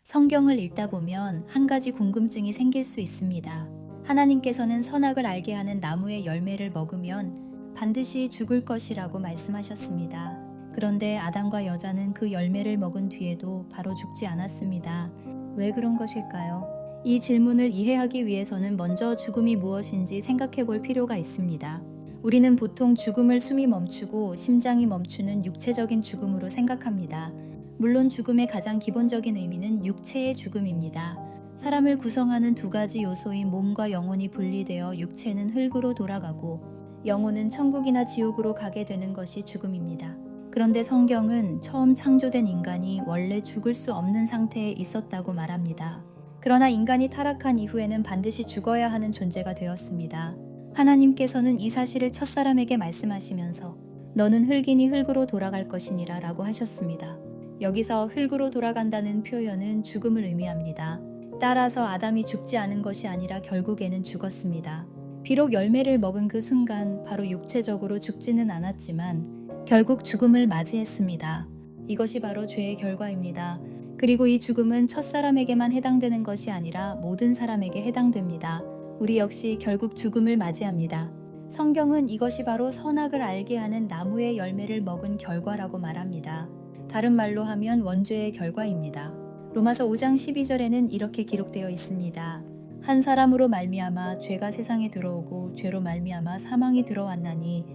성경을 읽다 보면 한 가지 궁금증이 생길 수 있습니다. 하나님께서는 선악을 알게 하는 나무의 열매를 먹으면 반드시 죽을 것이라고 말씀하셨습니다. 그런데 아담과 여자는 그 열매를 먹은 뒤에도 바로 죽지 않았습니다. 왜 그런 것일까요? 이 질문을 이해하기 위해서는 먼저 죽음이 무엇인지 생각해 볼 필요가 있습니다. 우리는 보통 죽음을 숨이 멈추고 심장이 멈추는 육체적인 죽음으로 생각합니다. 물론 죽음의 가장 기본적인 의미는 육체의 죽음입니다. 사람을 구성하는 두 가지 요소인 몸과 영혼이 분리되어 육체는 흙으로 돌아가고 영혼은 천국이나 지옥으로 가게 되는 것이 죽음입니다. 그런데 성경은 처음 창조된 인간이 원래 죽을 수 없는 상태에 있었다고 말합니다. 그러나 인간이 타락한 이후에는 반드시 죽어야 하는 존재가 되었습니다. 하나님께서는 이 사실을 첫사람에게 말씀하시면서 너는 흙이니 흙으로 돌아갈 것이니라 라고 하셨습니다. 여기서 흙으로 돌아간다는 표현은 죽음을 의미합니다. 따라서 아담이 죽지 않은 것이 아니라 결국에는 죽었습니다. 비록 열매를 먹은 그 순간 바로 육체적으로 죽지는 않았지만 결국 죽음을 맞이했습니다. 이것이 바로 죄의 결과입니다. 그리고 이 죽음은 첫사람에게만 해당되는 것이 아니라 모든 사람에게 해당됩니다. 우리 역시 결국 죽음을 맞이합니다. 성경은 이것이 바로 선악을 알게 하는 나무의 열매를 먹은 결과라고 말합니다. 다른 말로 하면 원죄의 결과입니다. 로마서 5장 12절에는 이렇게 기록되어 있습니다. 한 사람으로 말미암아 죄가 세상에 들어오고 죄로 말미암아 사망이 들어왔나니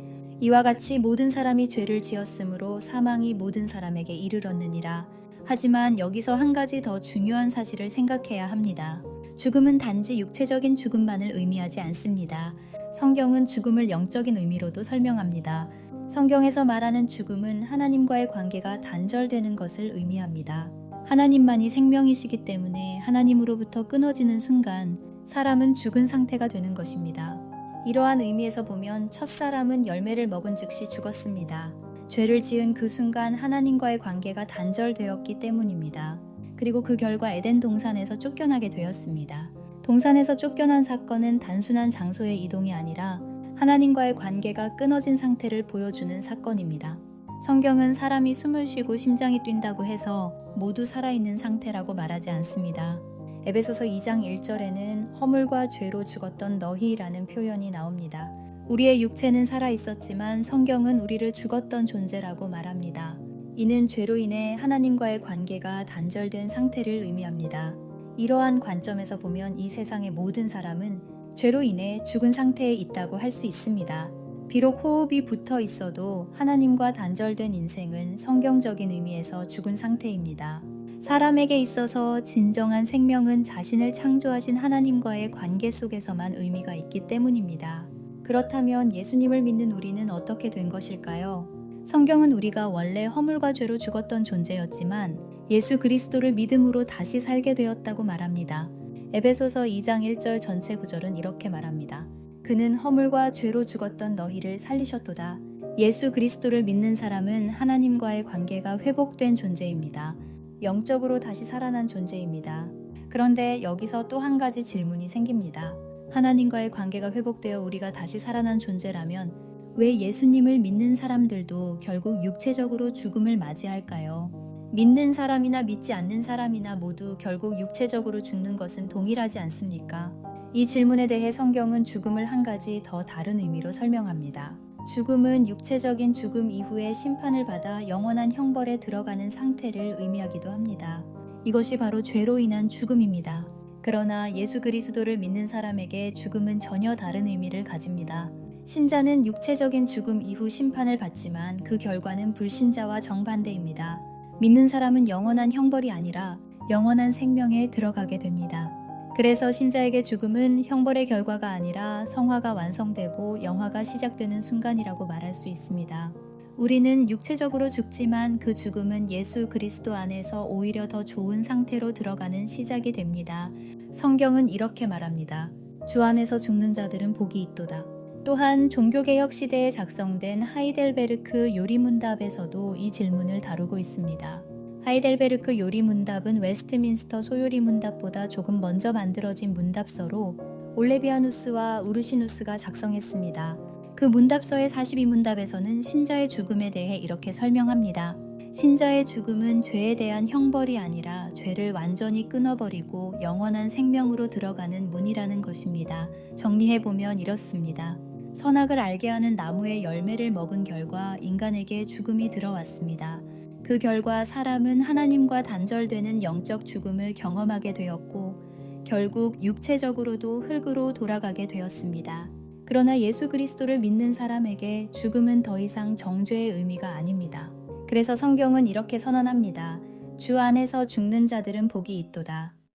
이와 같이 모든 사람이 죄를 지었으므로 사망이 모든 사람에게 이르렀느니라. 하지만 여기서 한 가지 더 중요한 사실을 생각해야 합니다. 죽음은 단지 육체적인 죽음만을 의미하지 않습니다. 성경은 죽음을 영적인 의미로도 설명합니다. 성경에서 말하는 죽음은 하나님과의 관계가 단절되는 것을 의미합니다. 하나님만이 생명이시기 때문에 하나님으로부터 끊어지는 순간 사람은 죽은 상태가 되는 것입니다. 이러한 의미에서 보면 첫사람은 열매를 먹은 즉시 죽었습니다. 죄를 지은 그 순간 하나님과의 관계가 단절되었기 때문입니다. 그리고 그 결과 에덴 동산에서 쫓겨나게 되었습니다. 동산에서 쫓겨난 사건은 단순한 장소의 이동이 아니라 하나님과의 관계가 끊어진 상태를 보여주는 사건입니다. 성경은 사람이 숨을 쉬고 심장이 뛴다고 해서 모두 살아있는 상태라고 말하지 않습니다. 에베소서 2장 1절에는 허물과 죄로 죽었던 너희라는 표현이 나옵니다. 우리의 육체는 살아있었지만 성경은 우리를 죽었던 존재라고 말합니다. 이는 죄로 인해 하나님과의 관계가 단절된 상태를 의미합니다. 이러한 관점에서 보면 이 세상의 모든 사람은 죄로 인해 죽은 상태에 있다고 할 수 있습니다. 비록 호흡이 붙어 있어도 하나님과 단절된 인생은 성경적인 의미에서 죽은 상태입니다. 사람에게 있어서 진정한 생명은 자신을 창조하신 하나님과의 관계 속에서만 의미가 있기 때문입니다. 그렇다면 예수님을 믿는 우리는 어떻게 된 것일까요? 성경은 우리가 원래 허물과 죄로 죽었던 존재였지만 예수 그리스도를 믿음으로 다시 살게 되었다고 말합니다. 에베소서 2장 1절 전체 구절은 이렇게 말합니다. 그는 허물과 죄로 죽었던 너희를 살리셨도다. 예수 그리스도를 믿는 사람은 하나님과의 관계가 회복된 존재입니다. 영적으로 다시 살아난 존재입니다. 그런데 여기서 또 한 가지 질문이 생깁니다. 하나님과의 관계가 회복되어 우리가 다시 살아난 존재라면 왜 예수님을 믿는 사람들도 결국 육체적으로 죽음을 맞이할까요? 믿는 사람이나 믿지 않는 사람이나 모두 결국 육체적으로 죽는 것은 동일하지 않습니까? 이 질문에 대해 성경은 죽음을 한 가지 더 다른 의미로 설명합니다. 죽음은 육체적인 죽음 이후에 심판을 받아 영원한 형벌에 들어가는 상태를 의미하기도 합니다. 이것이 바로 죄로 인한 죽음입니다. 그러나 예수 그리스도를 믿는 사람에게 죽음은 전혀 다른 의미를 가집니다. 신자는 육체적인 죽음 이후 심판을 받지만 그 결과는 불신자와 정반대입니다. 믿는 사람은 영원한 형벌이 아니라 영원한 생명에 들어가게 됩니다. 그래서 신자에게 죽음은 형벌의 결과가 아니라 성화가 완성되고 영화가 시작되는 순간이라고 말할 수 있습니다. 우리는 육체적으로 죽지만 그 죽음은 예수 그리스도 안에서 오히려 더 좋은 상태로 들어가는 시작이 됩니다. 성경은 이렇게 말합니다. 주 안에서 죽는 자들은 복이 있도다. 또한 종교개혁 시대에 작성된 하이델베르크 요리문답에서도 이 질문을 다루고 있습니다. 하이델베르크 요리문답은 웨스트민스터 소요리문답보다 조금 먼저 만들어진 문답서로 올레비아누스와 우르시누스가 작성했습니다. 그 문답서의 42문답에서는 신자의 죽음에 대해 이렇게 설명합니다. 신자의 죽음은 죄에 대한 형벌이 아니라 죄를 완전히 끊어버리고 영원한 생명으로 들어가는 문이라는 것입니다. 정리해보면 이렇습니다. 선악을 알게 하는 나무의 열매를 먹은 결과 인간에게 죽음이 들어왔습니다. 그 결과 사람은 하나님과 단절되는 영적 죽음을 경험하게 되었고 결국 육체적으로도 흙으로 돌아가게 되었습니다. 그러나 예수 그리스도를 믿는 사람에게 죽음은 더 이상 정죄의 의미가 아닙니다. 그래서 성경은 이렇게 선언합니다. 주 안에서 죽는 자들은 복이 있도다.